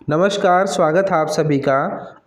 नमस्कार, स्वागत है आप सभी का।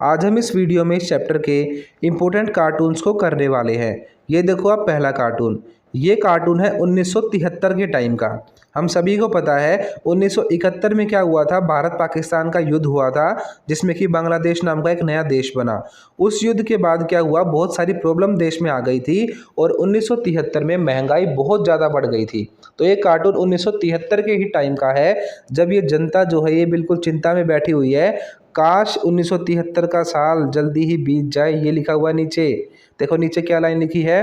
आज हम इस वीडियो में इस चैप्टर के इम्पोर्टेंट कार्टून्स को करने वाले हैं। ये देखो आप पहला कार्टून, ये कार्टून है 1973 के टाइम का। हम सभी को पता है 1971 में क्या हुआ था, भारत पाकिस्तान का युद्ध हुआ था जिसमें कि बांग्लादेश नाम का एक नया देश बना। उस युद्ध के बाद क्या हुआ, बहुत सारी प्रॉब्लम देश में आ गई थी और 1973 में महंगाई बहुत ज़्यादा बढ़ गई थी। तो ये कार्टून 1973 के ही टाइम का है, जब ये जनता जो है ये बिल्कुल चिंता में बैठी हुई है। काश 1973 का साल जल्दी ही बीत जाए, ये लिखा हुआ है नीचे। देखो नीचे क्या लाइन लिखी है,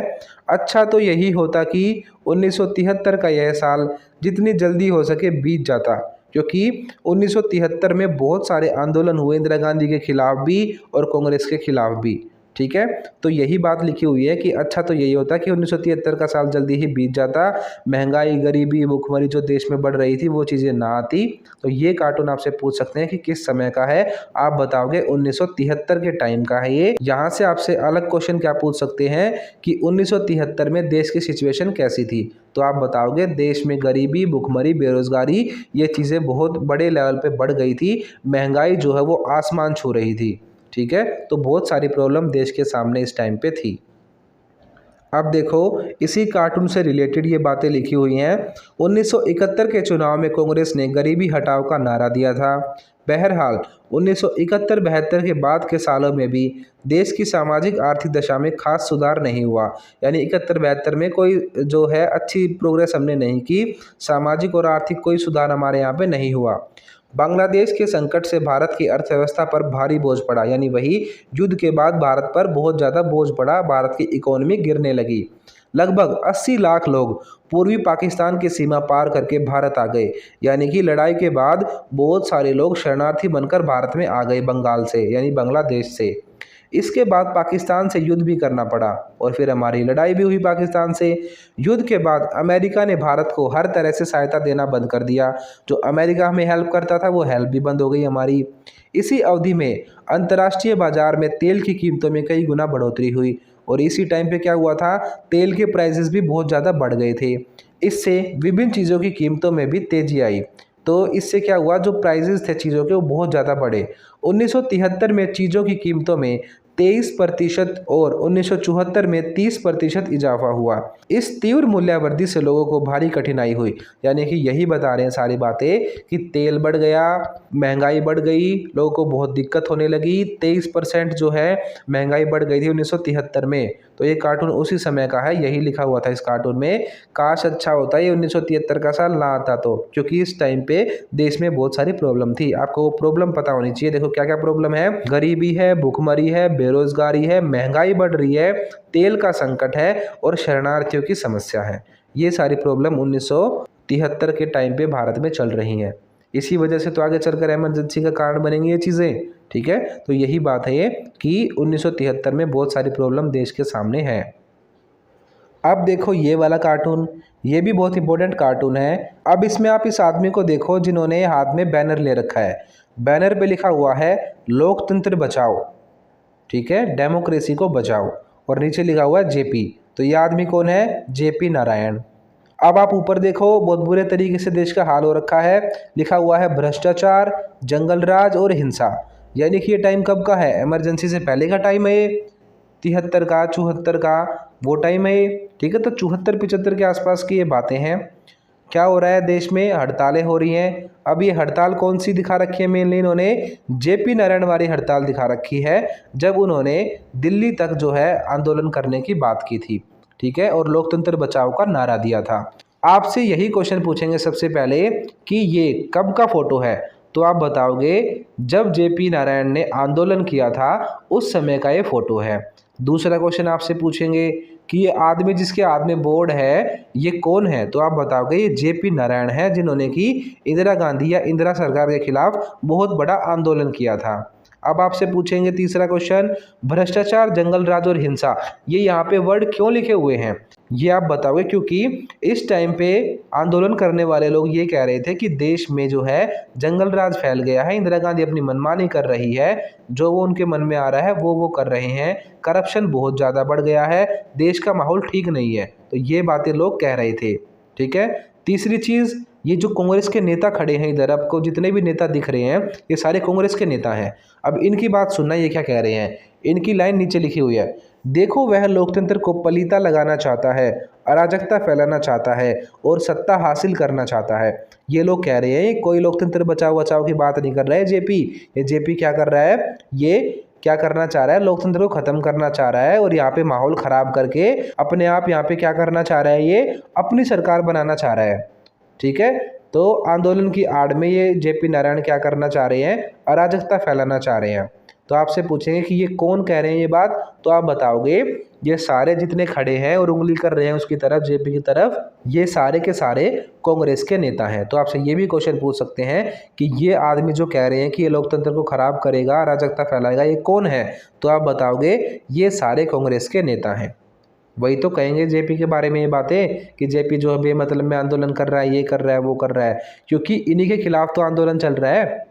अच्छा तो यही होता कि 1973 का यह साल जितनी जल्दी हो सके बीत जाता, क्योंकि 1973 में बहुत सारे आंदोलन हुए, इंदिरा गांधी के खिलाफ भी और कांग्रेस के खिलाफ भी। ठीक है, तो यही बात लिखी हुई है कि अच्छा तो यही होता कि 1973 का साल जल्दी ही बीत जाता, महंगाई, गरीबी, भुखमरी जो देश में बढ़ रही थी वो चीज़ें ना आती। तो ये कार्टून आपसे पूछ सकते हैं कि किस समय का है, आप बताओगे 1973 के टाइम का है ये। यहाँ से आपसे अलग क्वेश्चन क्या पूछ सकते हैं कि 1973 में देश की सिचुएशन कैसी थी, तो आप बताओगे देश में गरीबी, भुखमरी, बेरोजगारी ये चीज़ें बहुत बड़े लेवल पे बढ़ गई थी, महंगाई जो है वो आसमान छू रही थी। ठीक है, तो बहुत सारी प्रॉब्लम देश के सामने इस टाइम पे थी। अब देखो इसी कार्टून से रिलेटेड ये बातें लिखी हुई हैं। 1971 के चुनाव में कांग्रेस ने गरीबी हटाओ का नारा दिया था। बहरहाल 1971-72 के बाद के सालों में भी देश की सामाजिक आर्थिक दशा में खास सुधार नहीं हुआ। यानी 71-72 में कोई जो है अच्छी प्रोग्रेस हमने नहीं की, सामाजिक और आर्थिक कोई सुधार हमारे यहाँ पे नहीं हुआ। बांग्लादेश के संकट से भारत की अर्थव्यवस्था पर भारी बोझ पड़ा, यानी वही युद्ध के बाद भारत पर बहुत ज़्यादा बोझ पड़ा, भारत की इकोनॉमी गिरने लगी। लगभग 80 लाख लोग पूर्वी पाकिस्तान की सीमा पार करके भारत आ गए, यानी कि लड़ाई के बाद बहुत सारे लोग शरणार्थी बनकर भारत में आ गए, बंगाल से यानी बांग्लादेश से। इसके बाद पाकिस्तान से युद्ध भी करना पड़ा और फिर हमारी लड़ाई भी हुई पाकिस्तान से। युद्ध के बाद अमेरिका ने भारत को हर तरह से सहायता देना बंद कर दिया, जो अमेरिका हमें हेल्प करता था वो हेल्प भी बंद हो गई हमारी। इसी अवधि में अंतर्राष्ट्रीय बाजार में तेल की कीमतों में कई गुना बढ़ोतरी हुई और इसी टाइम पे क्या हुआ था, तेल के प्राइसेस भी बहुत ज़्यादा बढ़ गए थे। इससे विभिन्न चीज़ों की कीमतों में भी तेजी आई। तो इससे क्या हुआ, जो प्राइसेस थे चीज़ों के वो बहुत ज़्यादा बढ़े। 1973 में चीज़ों की कीमतों में 23% और 1974 में 30% इजाफा हुआ। इस तीव्र मूल्यवृद्धि से लोगों को भारी कठिनाई हुई, यानी कि यही बता रहे हैं सारी बातें कि तेल बढ़ गया, महंगाई बढ़ गई, लोगों को बहुत दिक्कत होने लगी। 23% जो है महंगाई बढ़ गई थी 1973 में। तो ये कार्टून उसी समय का है, यही लिखा हुआ था इस कार्टून में। काश अच्छा होता ये 1973 का साल ना आता, तो क्योंकि इस टाइम पे देश में बहुत सारी प्रॉब्लम थी। आपको वो प्रॉब्लम पता होनी चाहिए। देखो क्या क्या प्रॉब्लम है, गरीबी है, भुखमरी है, बेरोजगारी है, महंगाई बढ़ रही है, तेल का संकट है और शरणार्थियों की समस्या है। ये सारी प्रॉब्लम 1973 के टाइम पे भारत में चल रही हैं। इसी वजह से तो आगे चलकर इमरजेंसी का कारण बनेंगी ये चीज़ें। ठीक है, तो यही बात है ये कि 1973 में बहुत सारी प्रॉब्लम देश के सामने है। अब देखो ये वाला कार्टून, ये भी बहुत इंपॉर्टेंट कार्टून है। अब इसमें आप इस आदमी को देखो जिन्होंने हाथ में बैनर ले रखा है। बैनर पे लिखा हुआ है लोकतंत्र बचाओ, ठीक है, डेमोक्रेसी को बचाओ, और नीचे लिखा हुआ है जेपी। तो ये आदमी कौन है, जेपी नारायण। अब आप ऊपर देखो बहुत बुरे तरीके से देश का हाल हो रखा है, लिखा हुआ है भ्रष्टाचार, जंगल राज और हिंसा। यानी कि ये टाइम कब का है, इमरजेंसी से पहले का टाइम है ये, 73 का, 74 का वो टाइम है ये। ठीक है, तो 74-75 के आसपास की ये बातें हैं। क्या हो रहा है देश में, हड़तालें हो रही हैं। अब ये हड़ताल कौन सी दिखा रखी है, मेनली इन्होंने जेपी नारायण वाली हड़ताल दिखा रखी है, जब उन्होंने दिल्ली तक जो है आंदोलन करने की बात की थी। ठीक है, और लोकतंत्र बचाओ का नारा दिया था। आपसे यही क्वेश्चन पूछेंगे सबसे पहले कि ये कब का फोटो है, तो आप बताओगे जब जेपी नारायण ने आंदोलन किया था उस समय का ये फोटो है। दूसरा क्वेश्चन आपसे पूछेंगे कि ये आदमी जिसके हाथ में बोर्ड है ये कौन है, तो आप बताओगे ये जेपी नारायण है, जिन्होंने कि इंदिरा गांधी या इंदिरा सरकार के खिलाफ बहुत बड़ा आंदोलन किया था। अब आपसे पूछेंगे तीसरा क्वेश्चन, भ्रष्टाचार, जंगल राज और हिंसा, ये यहाँ पे वर्ड क्यों लिखे हुए हैं, ये आप बताओगे। क्योंकि इस टाइम पे आंदोलन करने वाले लोग ये कह रहे थे कि देश में जो है जंगल राज फैल गया है, इंदिरा गांधी अपनी मनमानी कर रही है, जो वो उनके मन में आ रहा है वो कर रहे हैं, करप्शन बहुत ज़्यादा बढ़ गया है, देश का माहौल ठीक नहीं है। तो ये बातें लोग कह रहे थे। ठीक है, तीसरी चीज़ ये जो कांग्रेस के नेता खड़े हैं इधर, आपको जितने भी नेता दिख रहे हैं ये सारे कांग्रेस के नेता हैं। अब इनकी बात सुनना, ये क्या कह रहे हैं। इनकी लाइन नीचे लिखी हुई है, देखो वह लोकतंत्र को पलीता लगाना चाहता है, अराजकता फैलाना चाहता है और सत्ता हासिल करना चाहता है। ये लोग कह रहे हैं, कोई लोकतंत्र बचाओ बचाओ की बात नहीं कर रहा है जेपी। ये जेपी क्या कर रहा है, ये क्या करना चाह रहा है, लोकतंत्र को खत्म करना चाह रहा है और यहाँ पे माहौल खराब करके अपने आप यहाँ पे क्या करना चाह रहा है, ये अपनी सरकार बनाना चाह रहा है। ठीक है, तो आंदोलन की आड़ में ये जेपी नारायण क्या करना चाह रहे हैं, अराजकता फैलाना चाह रहे हैं। तो आपसे पूछेंगे कि ये कौन कह रहे हैं ये बात, तो आप बताओगे ये सारे जितने खड़े हैं और उंगली कर रहे हैं उसकी तरफ, जेपी की तरफ, ये सारे के सारे कांग्रेस के नेता हैं। तो आपसे ये भी क्वेश्चन पूछ सकते हैं कि ये आदमी जो कह रहे हैं कि ये लोकतंत्र को खराब करेगा, अराजकता फैलाएगा, ये कौन है, तो आप बताओगे ये सारे कांग्रेस के नेता हैं। वही तो कहेंगे जेपी के बारे में ये बातें कि जेपी जो है बेमतलब में आंदोलन कर रहा है, ये कर रहा है, वो कर रहा है, क्योंकि इन्हीं के खिलाफ तो आंदोलन चल रहा है,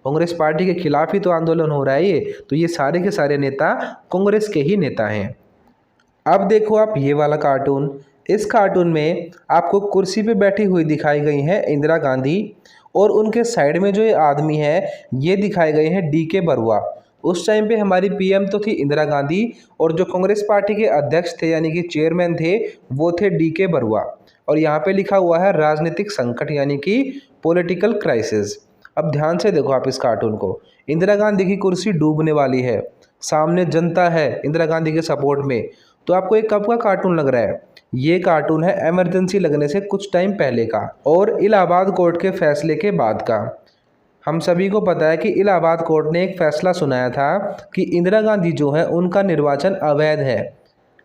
कांग्रेस पार्टी के खिलाफ ही तो आंदोलन हो रहा है ये। तो ये सारे के सारे नेता कांग्रेस के ही नेता हैं। अब देखो आप ये वाला कार्टून, इस कार्टून में आपको कुर्सी पे बैठी हुई दिखाई गई है इंदिरा गांधी और उनके साइड में जो ये आदमी है ये दिखाए गए हैं डीके बरुआ। उस टाइम पे हमारी पीएम तो थी इंदिरा गांधी और जो कांग्रेस पार्टी के अध्यक्ष थे यानी कि चेयरमैन थे वो थे डीके बरुआ। और यहाँ पे लिखा हुआ है राजनीतिक संकट यानी कि पॉलिटिकल क्राइसिस। अब ध्यान से देखो आप इस कार्टून को, इंदिरा गांधी की कुर्सी डूबने वाली है, सामने जनता है इंदिरा गांधी के सपोर्ट में। तो आपको एक कब का कार्टून लग रहा है, ये कार्टून है इमरजेंसी लगने से कुछ टाइम पहले का और इलाहाबाद कोर्ट के फैसले के बाद का। हम सभी को पता है कि इलाहाबाद कोर्ट ने एक फैसला सुनाया था कि इंदिरा गांधी जो है उनका निर्वाचन अवैध है।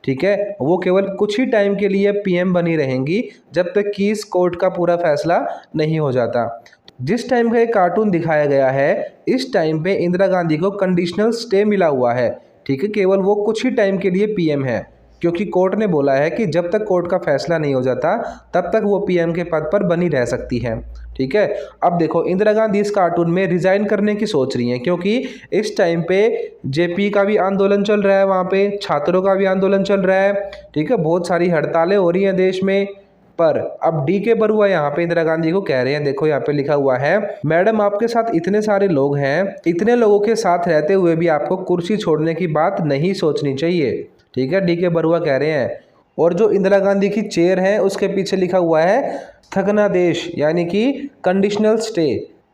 ठीक है, वो केवल कुछ ही टाइम के लिए पीएम बनी रहेंगी जब तक कि इस कोर्ट का पूरा फैसला नहीं हो जाता। जिस टाइम का ये कार्टून दिखाया गया है इस टाइम पे इंदिरा गांधी को कंडीशनल स्टे मिला हुआ है। ठीक है, केवल वो कुछ ही टाइम के लिए पीएम है क्योंकि कोर्ट ने बोला है कि जब तक कोर्ट का फैसला नहीं हो जाता तब तक वो पीएम के पद पर बनी रह सकती है। ठीक है, अब देखो इंदिरा गांधी इस कार्टून में रिजाइन करने की सोच रही हैं क्योंकि इस टाइम पे जेपी का भी आंदोलन चल रहा है, वहाँ पे छात्रों का भी आंदोलन चल रहा है। ठीक है, बहुत सारी हड़तालें हो रही हैं देश में। पर अब डीके बरुआ यहाँ पे इंदिरा गांधी को कह रहे हैं, देखो यहाँ पे लिखा हुआ है, मैडम आपके साथ इतने सारे लोग हैं, इतने लोगों के साथ रहते हुए भी आपको कुर्सी छोड़ने की बात नहीं सोचनी चाहिए। ठीक है, डीके बरुआ कह रहे हैं। और जो इंदिरा गांधी की चेयर है उसके पीछे लिखा हुआ है स्थगनादेश यानी कि कंडीशनल स्टे।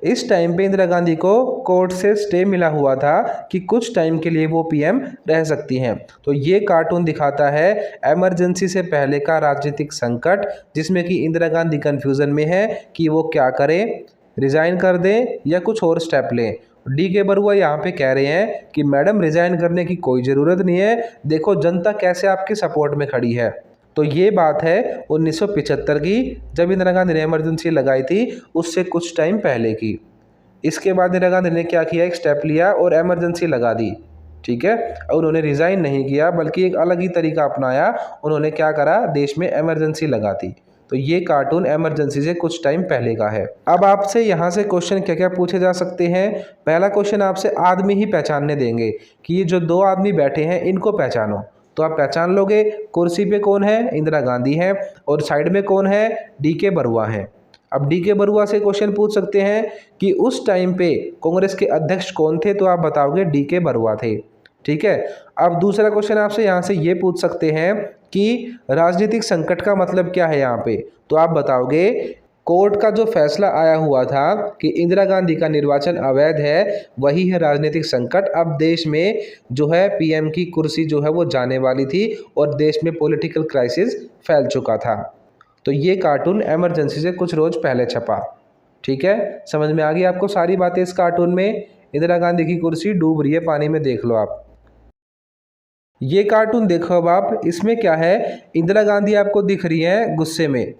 इस टाइम पे इंदिरा गांधी को कोर्ट से स्टे मिला हुआ था कि कुछ टाइम के लिए वो पीएम रह सकती हैं। तो ये कार्टून दिखाता है इमरजेंसी से पहले का राजनीतिक संकट, जिसमें कि इंदिरा गांधी कंफ्यूजन में है कि वो क्या करें, रिजाइन कर दें या कुछ और स्टेप लें। डीके बरुआ यहाँ पे कह रहे हैं कि मैडम रिजाइन करने की कोई ज़रूरत नहीं है, देखो जनता कैसे आपके सपोर्ट में खड़ी है। तो ये बात है 1975 की, जब इंदिरा गांधी ने इमरजेंसी लगाई थी उससे कुछ टाइम पहले की। इसके बाद इंदिरा गांधी ने क्या किया, एक स्टेप लिया और इमरजेंसी लगा दी। ठीक है, और उन्होंने रिज़ाइन नहीं किया बल्कि एक अलग ही तरीका अपनाया। उन्होंने क्या करा, देश में इमरजेंसी लगा दी। तो ये कार्टून इमरजेंसी से कुछ टाइम पहले का है। अब आपसे यहाँ से क्वेश्चन क्या क्या पूछे जा सकते हैं। पहला क्वेश्चन आपसे आदमी ही पहचानने देंगे कि ये जो दो आदमी बैठे हैं इनको पहचानो। तो आप पहचान लोगे, कुर्सी पे कौन है, इंदिरा गांधी है और साइड में कौन है, डीके बरुआ है। अब डीके बरुआ से क्वेश्चन पूछ सकते हैं कि उस टाइम पे कांग्रेस के अध्यक्ष कौन थे, तो आप बताओगे डीके बरुआ थे। ठीक है, अब दूसरा क्वेश्चन आपसे यहाँ से ये पूछ सकते हैं कि राजनीतिक संकट का मतलब क्या है यहाँ पे, तो आप बताओगे कोर्ट का जो फैसला आया हुआ था कि इंदिरा गांधी का निर्वाचन अवैध है, वही है राजनीतिक संकट। अब देश में जो है पीएम की कुर्सी जो है वो जाने वाली थी और देश में पॉलिटिकल क्राइसिस फैल चुका था। तो ये कार्टून इमरजेंसी से कुछ रोज पहले छपा। ठीक है, समझ में आ गई आपको सारी बातें इस कार्टून में। इंदिरा गांधी की कुर्सी डूब रही है पानी में, देख लो आप। ये कार्टून देखो अब आप, इसमें क्या है, इंदिरा गांधी आपको दिख रही है गुस्से में।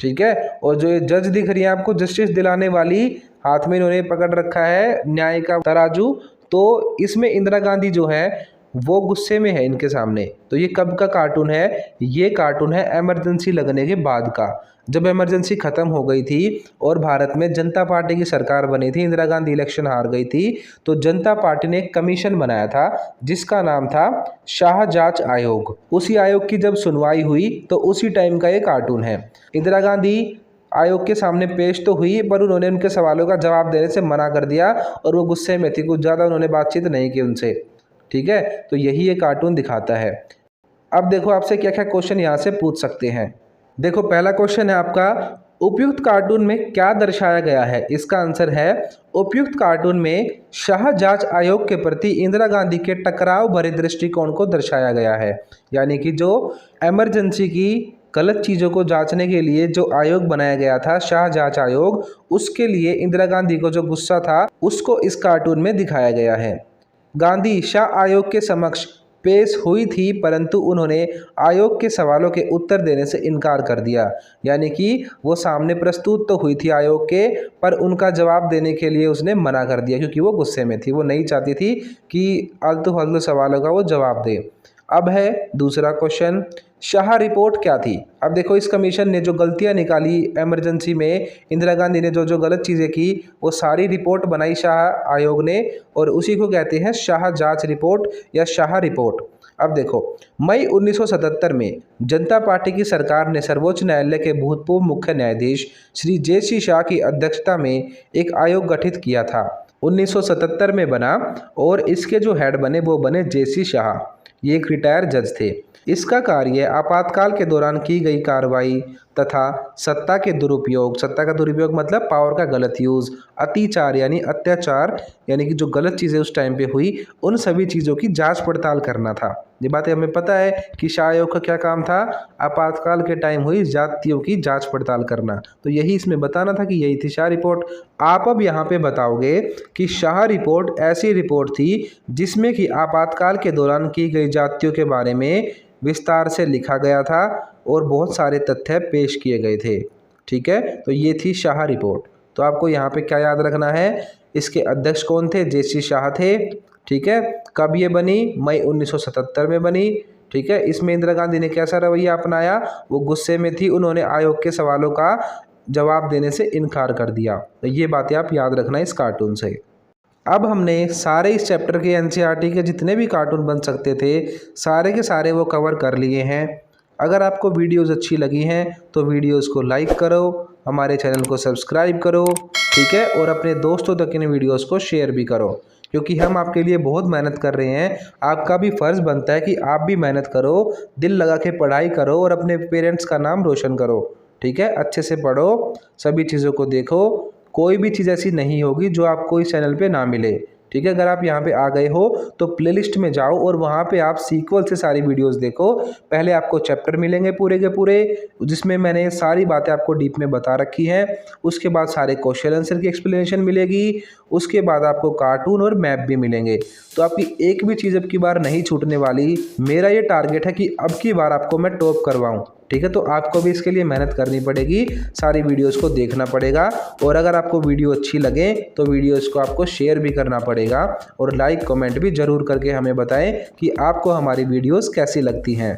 ठीक है, और जो ये जज दिख रही है आपको जस्टिस दिलाने वाली, हाथ में इन्होंने पकड़ रखा है न्याय का तराजू। तो इसमें इंदिरा गांधी जो है वो गुस्से में है इनके सामने। तो ये कब का कार्टून है, ये कार्टून है इमरजेंसी लगने के बाद का, जब इमरजेंसी ख़त्म हो गई थी और भारत में जनता पार्टी की सरकार बनी थी, इंदिरा गांधी इलेक्शन हार गई थी। तो जनता पार्टी ने एक कमीशन बनाया था जिसका नाम था शाह जांच आयोग। उसी आयोग की जब सुनवाई हुई तो उसी टाइम का ये कार्टून है। इंदिरा गांधी आयोग के सामने पेश तो हुई, पर उन्होंने उनके सवालों का जवाब देने से मना कर दिया और वो गुस्से में थी, कुछ ज़्यादा उन्होंने बातचीत नहीं की उनसे। ठीक है, तो यही ये कार्टून दिखाता है। अब देखो आपसे क्या क्या क्वेश्चन यहाँ से पूछ सकते हैं। देखो पहला क्वेश्चन है आपका, उपयुक्त कार्टून में क्या दर्शाया गया है? इसका आंसर है, उपयुक्त कार्टून में शाह जांच आयोग के प्रति इंदिरा गांधी के टकराव भरे दृष्टिकोण को दर्शाया गया है। यानी कि जो इमरजेंसी की गलत चीज़ों को जांचने के लिए जो आयोग बनाया गया था, शाह जांच आयोग, उसके लिए इंदिरा गांधी को जो गुस्सा था उसको इस कार्टून में दिखाया गया है। गांधी शाह आयोग के समक्ष पेश हुई थी, परंतु उन्होंने आयोग के सवालों के उत्तर देने से इनकार कर दिया। यानी कि वो सामने प्रस्तुत तो हुई थी आयोग के, पर उनका जवाब देने के लिए उसने मना कर दिया, क्योंकि वो गुस्से में थी, वो नहीं चाहती थी कि आलतू फालतू सवालों का वो जवाब दे। अब है दूसरा क्वेश्चन, शाह रिपोर्ट क्या थी? अब देखो इस कमीशन ने जो गलतियां निकाली इमरजेंसी में, इंदिरा गांधी ने जो जो गलत चीज़ें की, वो सारी रिपोर्ट बनाई शाह आयोग ने, और उसी को कहते हैं शाह जांच रिपोर्ट या शाह रिपोर्ट। अब देखो, मई 1977 में जनता पार्टी की सरकार ने सर्वोच्च न्यायालय के भूतपूर्व मुख्य न्यायाधीश श्री जे.सी. शाह की अध्यक्षता में एक आयोग गठित किया था। 1977 में बना और इसके जो हेड बने वो बने जे.सी. शाह। ये एक रिटायर जज थे। इसका कार्य आपातकाल के दौरान की गई कार्रवाई तथा सत्ता के दुरुपयोग, सत्ता का दुरुपयोग मतलब पावर का गलत यूज़, अतिचार यानी अत्याचार, यानी कि जो गलत चीज़ें उस टाइम पे हुई, उन सभी चीज़ों की जांच पड़ताल करना था। ये बातें हमें पता है कि शाह आयोग का क्या काम था, आपातकाल के टाइम हुई जातियों की जांच पड़ताल करना। तो यही इसमें बताना था कि यही थी शाह रिपोर्ट। आप अब यहाँ पे बताओगे कि शाह रिपोर्ट ऐसी रिपोर्ट थी जिसमें कि आपातकाल के दौरान की गई जातियों के बारे में विस्तार से लिखा गया था और बहुत सारे तथ्य पेश किए गए थे। ठीक है, तो ये थी शाह रिपोर्ट। तो आपको यहाँ पे क्या याद रखना है, इसके अध्यक्ष कौन थे? जे.सी. शाह थे। ठीक है, कब ये बनी? मई 1977 में बनी। ठीक है, इसमें इंदिरा गांधी ने कैसा रवैया अपनाया? वो गुस्से में थी, उन्होंने आयोग के सवालों का जवाब देने से इनकार कर दिया। तो ये बातें आप याद रखना इस कार्टून से। अब हमने सारे इस चैप्टर के एनसीईआरटी के जितने भी कार्टून बन सकते थे, सारे के सारे वो कवर कर लिए हैं। अगर आपको वीडियोस अच्छी लगी हैं तो वीडियोस को लाइक करो, हमारे चैनल को सब्सक्राइब करो, ठीक है, और अपने दोस्तों तक इन वीडियोस को शेयर भी करो, क्योंकि हम आपके लिए बहुत मेहनत कर रहे हैं। आपका भी फ़र्ज़ बनता है कि आप भी मेहनत करो, दिल लगा के पढ़ाई करो और अपने पेरेंट्स का नाम रोशन करो। ठीक है, अच्छे से पढ़ो, सभी चीज़ों को देखो, कोई भी चीज़ ऐसी नहीं होगी जो आपको इस चैनल पे ना मिले। ठीक है, अगर आप यहाँ पे आ गए हो तो प्लेलिस्ट में जाओ और वहाँ पे आप सीक्वल से सारी वीडियोस देखो। पहले आपको चैप्टर मिलेंगे पूरे के पूरे, जिसमें मैंने सारी बातें आपको डीप में बता रखी हैं। उसके बाद सारे क्वेश्चन आंसर की एक्सप्लेनेशन मिलेगी। उसके बाद आपको कार्टून और मैप भी मिलेंगे। तो आपकी एक भी चीज़ अब की बार नहीं छूटने वाली। मेरा ये टारगेट है कि अब की बार आपको मैं टॉप करवाऊँ। ठीक है, तो आपको भी इसके लिए मेहनत करनी पड़ेगी, सारी वीडियोस को देखना पड़ेगा, और अगर आपको वीडियो अच्छी लगे तो वीडियोस को आपको शेयर भी करना पड़ेगा, और लाइक कमेंट भी ज़रूर करके हमें बताएं कि आपको हमारी वीडियोस कैसी लगती हैं।